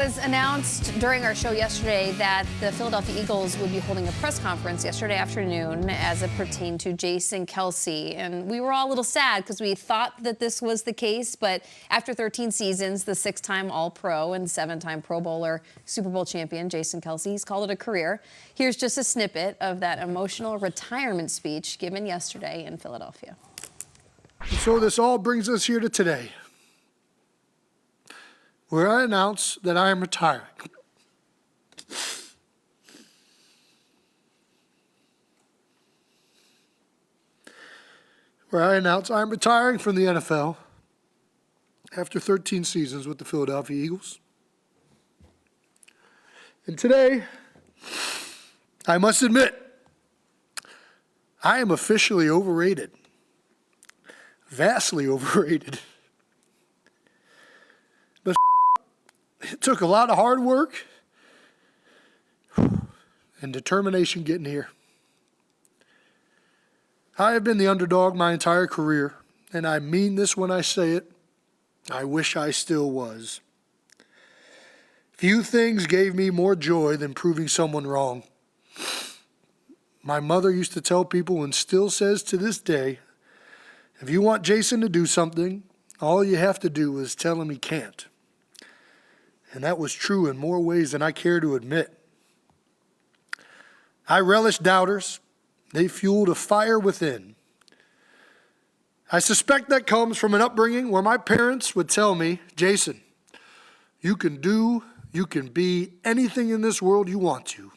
It was announced during our show yesterday that the Philadelphia Eagles would be holding a press conference yesterday afternoon as it pertained to Jason Kelce. And we were all a little sad because we thought that this was the case. But after 13 seasons, the 6-time All-Pro and 7-time Pro Bowler Super Bowl champion Jason Kelce, he's called it a career. Here's just a snippet of that emotional retirement speech given yesterday in Philadelphia. So this all brings us here to today, where I announce that I am retiring. Where I announce I'm retiring from the NFL after 13 seasons with the Philadelphia Eagles. And today, I must admit, I am officially overrated. Vastly overrated. But it took a lot of hard work and determination getting here. I have been the underdog my entire career, and I mean this when I say it. I wish I still was. Few things gave me more joy than proving someone wrong. My mother used to tell people, and still says to this day, if you want Jason to do something, all you have to do is tell him he can't. And that was true in more ways than I care to admit. I relish doubters. They fueled a fire within. I suspect that comes from an upbringing where my parents would tell me, Jason, you can be anything in this world you want to,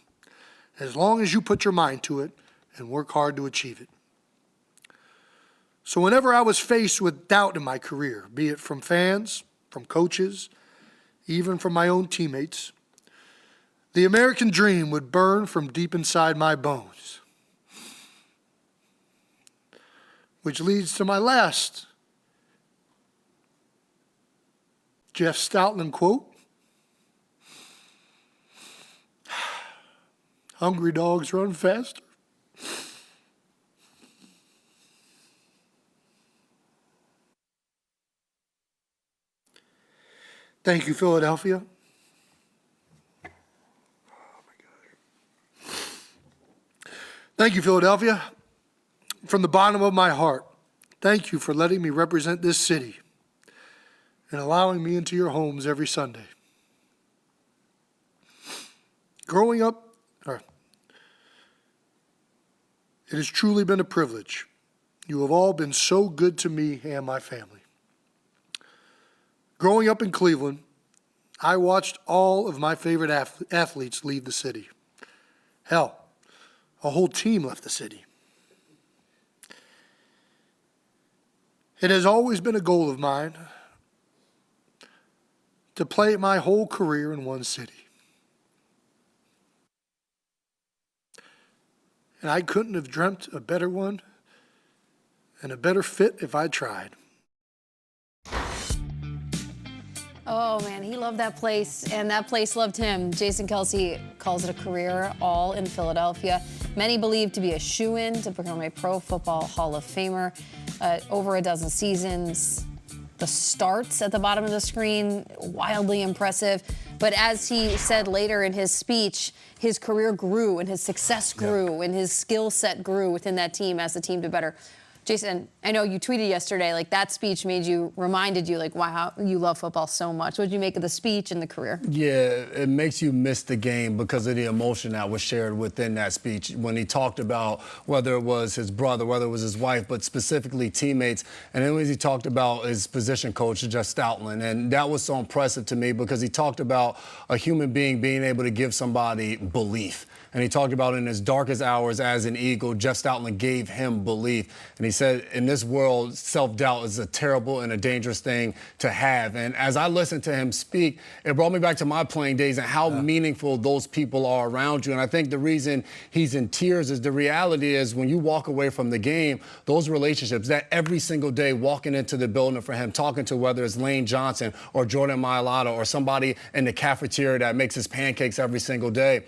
as long as you put your mind to it and work hard to achieve it. So whenever I was faced with doubt in my career, be it from fans, from coaches, even from my own teammates, the American dream would burn from deep inside my bones. Which leads to my last Jeff Stoutland quote. Hungry dogs run faster. Thank you, Philadelphia. Oh my God. Thank you, Philadelphia. From the bottom of my heart, thank you for letting me represent this city and allowing me into your homes every Sunday. Growing up, it has truly been a privilege. You have all been so good to me and my family. Growing up in Cleveland, I watched all of my favorite athletes leave the city. Hell, a whole team left the city. It has always been a goal of mine to play my whole career in one city. And I couldn't have dreamt a better one and a better fit if I tried. Oh, man, he loved that place, and that place loved him. Jason Kelce calls it a career, all in Philadelphia. Many believe to be a shoo-in to become a Pro Football Hall of Famer. Over a dozen seasons. The starts at the bottom of the screen, wildly impressive. But as he said later in his speech, his career grew and his success grew and his skill set grew within that team as the team did better. Jason, I know you tweeted yesterday, like that speech reminded you, like, wow, you love football so much. What did you make of the speech and the career? Yeah, it makes you miss the game because of the emotion that was shared within that speech. When he talked about whether it was his brother, whether it was his wife, but specifically teammates. And then when he talked about his position coach, Jeff Stoutland. And that was so impressive to me because he talked about a human being being able to give somebody belief. And he talked about in his darkest hours as an Eagle, Jeff Stoutland gave him belief. And he said, in this world, self-doubt is a terrible and a dangerous thing to have. And as I listened to him speak, it brought me back to my playing days and how meaningful those people are around you. And I think the reason he's in tears is the reality is when you walk away from the game, those relationships, that every single day walking into the building for him, talking to whether it's Lane Johnson or Jordan Mailata or somebody in the cafeteria that makes his pancakes every single day,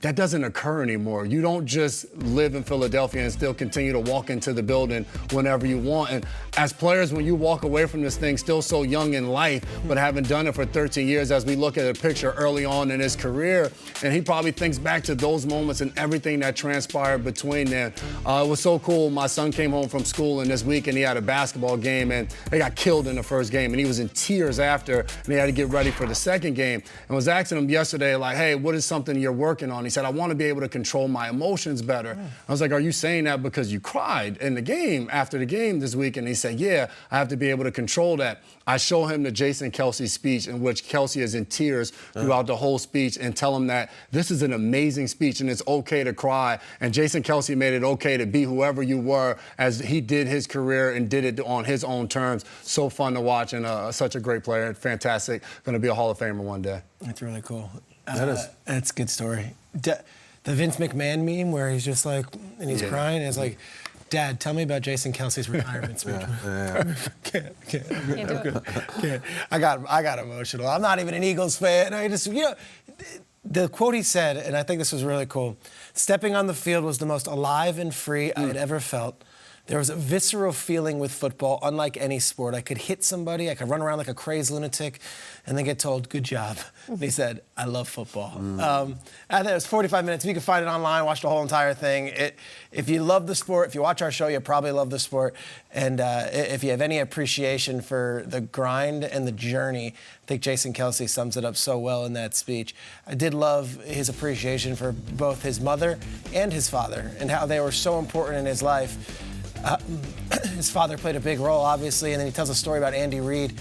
that doesn't occur anymore. You don't just live in Philadelphia and still continue to walk into the building whenever you want. And as players, when you walk away from this thing still so young in life, but having done it for 13 years, as we look at a picture early on in his career, and he probably thinks back to those moments and everything that transpired between them. It was so cool. My son came home from school and this week and he had a basketball game and they got killed in the first game and he was in tears after and he had to get ready for the second game. And was asking him yesterday, like, hey, what is something you're working on? He said, I want to be able to control my emotions better. I was like, are you saying that because you cried in the game after the game this week? And he said, yeah, I have to be able to control that. I show him the Jason Kelce speech in which Kelce is in tears throughout the whole speech and tell him that this is an amazing speech and it's okay to cry. And Jason Kelce made it okay to be whoever you were as he did his career and did it on his own terms. So fun to watch and such a great player. Fantastic. Going to be a Hall of Famer one day. That's really cool. That is. That's a good story. The Vince McMahon meme where he's just like, and he's crying, and it's like, Dad, tell me about Jason Kelce's retirement speech. Can't. I got emotional. I'm not even an Eagles fan. I just, the quote he said, and I think this was really cool, stepping on the field was the most alive and free I had ever felt. There was a visceral feeling with football, unlike any sport. I could hit somebody, I could run around like a crazed lunatic, and then get told, good job. And he said, I love football. I think it was 45 minutes. You can find it online, watch the whole entire thing. If you love the sport, if you watch our show, you probably love the sport. And if you have any appreciation for the grind and the journey, I think Jason Kelce sums it up so well in that speech. I did love his appreciation for both his mother and his father and how they were so important in his life. His father played a big role, obviously, and then he tells a story about Andy Reid.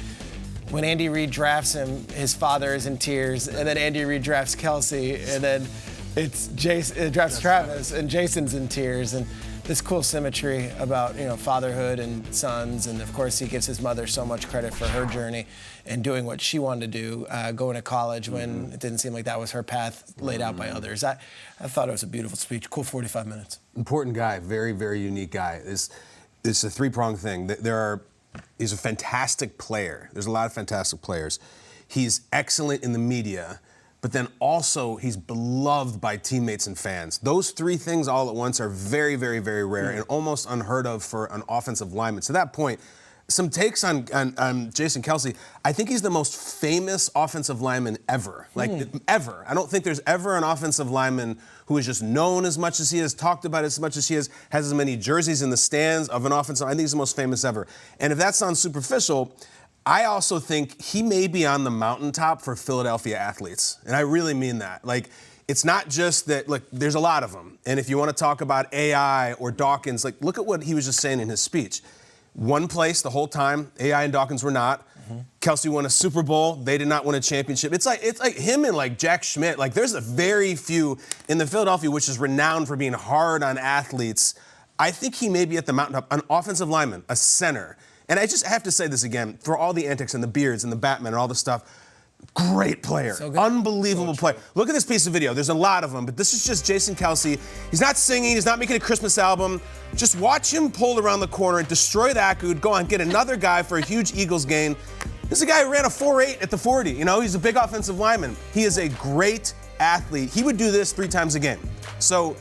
When Andy Reid drafts him, his father is in tears, and then Andy Reid drafts Kelce, and then it drafts Travis, and Jason's in tears, and this cool symmetry about fatherhood and sons, and of course he gives his mother so much credit for her journey and doing what she wanted to do, going to college when it didn't seem like that was her path laid out by others. I thought it was a beautiful speech. Cool 45 minutes. Important guy, very, very unique guy. It's a three-pronged thing. He's a fantastic player. There's a lot of fantastic players. He's excellent in the media, but then also he's beloved by teammates and fans. Those three things all at once are very, very, very rare and almost unheard of for an offensive lineman. To that point, some takes on Jason Kelce. I think he's the most famous offensive lineman ever. Ever. I don't think there's ever an offensive lineman who is just known as much as he is, talked about as much as he is, has as many jerseys in the stands of an offensive. I think he's the most famous ever. And if that sounds superficial, I also think he may be on the mountaintop for Philadelphia athletes. And I really mean that. It's not just that, look, there's a lot of them. And if you want to talk about AI or Dawkins, look at what he was just saying in his speech. One place the whole time, AI and Dawkins were not. Kelce won a Super Bowl. They did not win a championship. It's like him and Jack Schmidt. There's a very few in the Philadelphia, which is renowned for being hard on athletes. I think he may be at the mountaintop, an offensive lineman, a center. And I just have to say this again, for all the antics and the beards and the Batman and all the stuff, great player, unbelievable player. Look at this piece of video. There's a lot of them, but this is just Jason Kelce. He's not singing. He's not making a Christmas album. Just watch him pull around the corner and destroy that dude, go on, get another guy for a huge Eagles gain. This is a guy who ran a 4.8 at the 40. He's a big offensive lineman. He is a great athlete. He would do this 3 times a game. So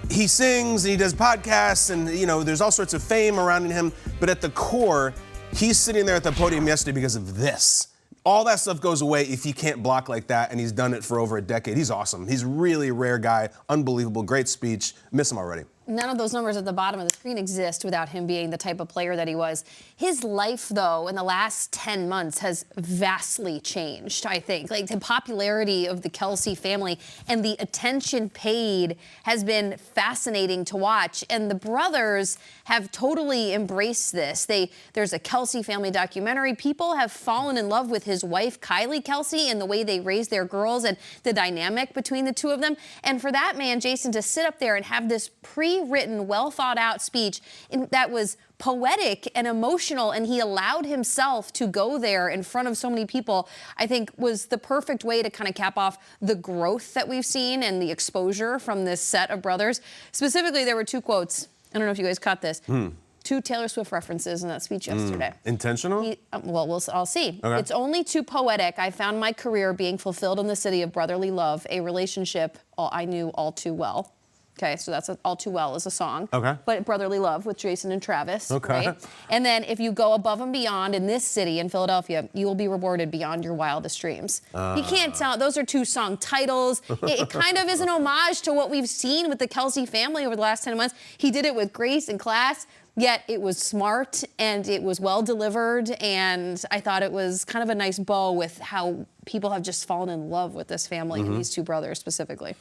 he sings and he does podcasts and, there's all sorts of fame around him. But at the core, he's sitting there at the podium yesterday because of this. All that stuff goes away if he can't block like that, and he's done it for over a decade. He's awesome. He's really a rare guy, unbelievable, great speech. Miss him already. None of those numbers at the bottom of the screen exist without him being the type of player that he was. His life, though, in the last 10 months has vastly changed, I think. The popularity of the Kelce family and the attention paid has been fascinating to watch. And the brothers have totally embraced this. There's a Kelce family documentary. People have fallen in love with his wife, Kylie Kelce, and the way they raise their girls and the dynamic between the two of them. And for that man, Jason, to sit up there and have this pre-written, well-thought-out speech that was poetic and emotional, and he allowed himself to go there in front of so many people, I think was the perfect way to kind of cap off the growth that we've seen and the exposure from this set of brothers. Specifically, there were 2 quotes. I don't know if you guys caught this. 2 Taylor Swift references in that speech yesterday. Intentional? I'll see. Okay. It's only too poetic. I found my career being fulfilled in the city of brotherly love, a relationship I knew all too well. Okay, so that's All Too Well is a song. Okay. But brotherly love with Jason and Travis. Okay. Right? And then if you go above and beyond in this city, in Philadelphia, you will be rewarded beyond your wildest dreams. You can't tell. Those are 2 song titles. It kind of is an homage to what we've seen with the Kelce family over the last 10 months. He did it with grace and class. Yet it was smart and it was well delivered, and I thought it was kind of a nice bow with how people have just fallen in love with this family and these 2 brothers specifically.